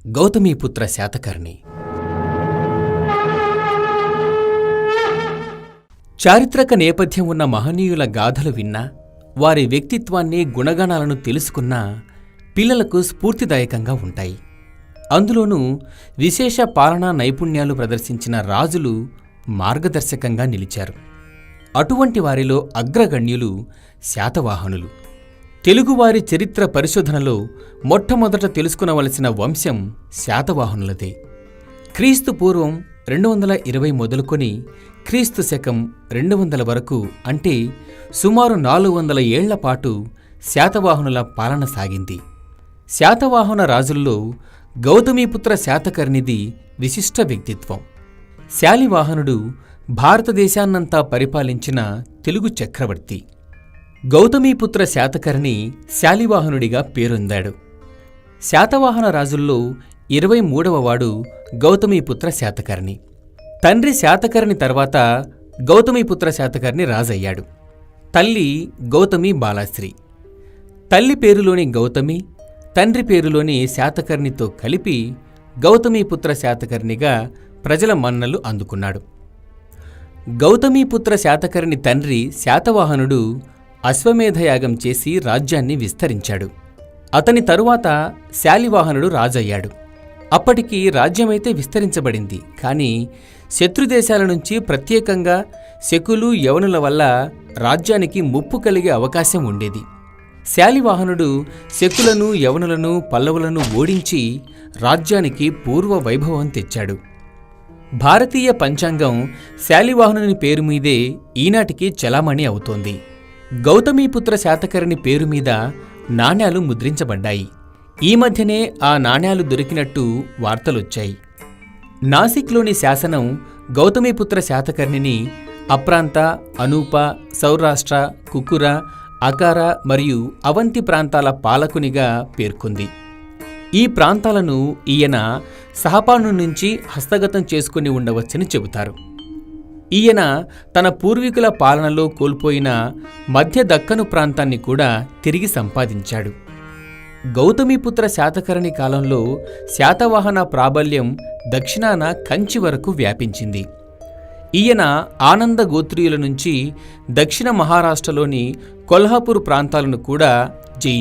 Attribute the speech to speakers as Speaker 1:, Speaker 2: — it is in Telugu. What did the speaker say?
Speaker 1: గౌతమీపుత్ర శాతకర్ణి. చారిత్రక నేపథ్యం ఉన్న మహనీయుల గాథలు విన్నా, వారి వ్యక్తిత్వాన్ని, గుణగణాలను తెలుసుకున్నా పిల్లలకు స్ఫూర్తిదాయకంగా ఉంటాయి. అందులోనూ విశేష పాలనా నైపుణ్యాలు ప్రదర్శించిన రాజులు మార్గదర్శకంగా నిలిచారు. అటువంటి వారిలో అగ్రగణ్యులు శాతవాహనులు. తెలుగువారి చరిత్ర పరిశోధనలో మొట్టమొదట తెలుసుకునవలసిన వంశం శాతవాహనులదే. క్రీస్తు పూర్వం 220 మొదలుకొని క్రీస్తు శకం 200 వరకు, అంటే సుమారు 400 ఏళ్ల పాటు శాతవాహనుల పాలన సాగింది. శాతవాహన రాజుల్లో గౌతమీపుత్ర శాతకర్ణిది విశిష్ట వ్యక్తిత్వం. శాలివాహనుడు భారతదేశాన్నంతా పరిపాలించిన తెలుగు చక్రవర్తి. గౌతమీపుత్ర శాతకర్ణి శాలివాహనుడిగా పేరొందాడు. శాతవాహన రాజుల్లో 23వ వాడు గౌతమీపుత్ర శాతకర్ణి. తండ్రి శాతకర్ణి తర్వాత గౌతమీపుత్ర శాతకర్ణి రాజయ్యాడు. తల్లి గౌతమి బాలాశ్రీ. తల్లి పేరులోని గౌతమి, తండ్రి పేరులోని శాతకర్ణితో కలిపి గౌతమీపుత్ర శాతకర్ణిగా ప్రజల మన్ననలు అందుకున్నాడు. గౌతమీపుత్ర శాతకర్ణి తండ్రి శాతవాహనుడు అశ్వమేధయాగం చేసి రాజ్యాన్ని విస్తరించాడు. అతని తరువాత శాలివాహనుడు రాజయ్యాడు. అప్పటికి రాజ్యమైతే విస్తరించబడింది, కానీ శత్రుదేశాల నుంచి ప్రత్యేకంగా శకులు, యవనుల వల్ల రాజ్యానికి ముప్పు కలిగే అవకాశం ఉండేది. శాలివాహనుడు శకులను, యవనులను, పల్లవులను ఓడించి రాజ్యానికి పూర్వ వైభవం తెచ్చాడు. భారతీయ పంచాంగం శాలివాహనుని పేరు మీదే ఈనాటికి చలామణి అవుతోంది. గౌతమీపుత్ర శాతకర్ణి పేరు మీద నాణేలు ముద్రించబడ్డాయి. ఈ మధ్యనే ఆ నాణేలు దొరికినట్టు వార్తలొచ్చాయి. నాసిక్లోని శాసనం గౌతమీపుత్ర శాతకర్ణిని అప్రాంత, అనూప, సౌరాష్ట్ర, కుకుర, అకార మరియు అవంతి ప్రాంతాల పాలకునిగా పేర్కొంది. ఈ ప్రాంతాలను ఈయన సహపాను నుంచి హస్తగతం చేసుకుని ఉండవచ్చని చెబుతారు. ఈయన తన పూర్వీకుల పాలనలో కోల్పోయిన మధ్య దక్కను ప్రాంతాన్ని కూడా తిరిగి సంపాదించాడు. గౌతమీపుత్ర శాతకర్ణి కాలంలో శాతవాహన ప్రాబల్యం దక్షిణాన కంచి వరకు వ్యాపించింది. ఈయన ఆనంద గోత్రీయుల నుంచి దక్షిణ మహారాష్ట్రలోని కొల్హాపూర్ ప్రాంతాలను కూడా జయించాడు.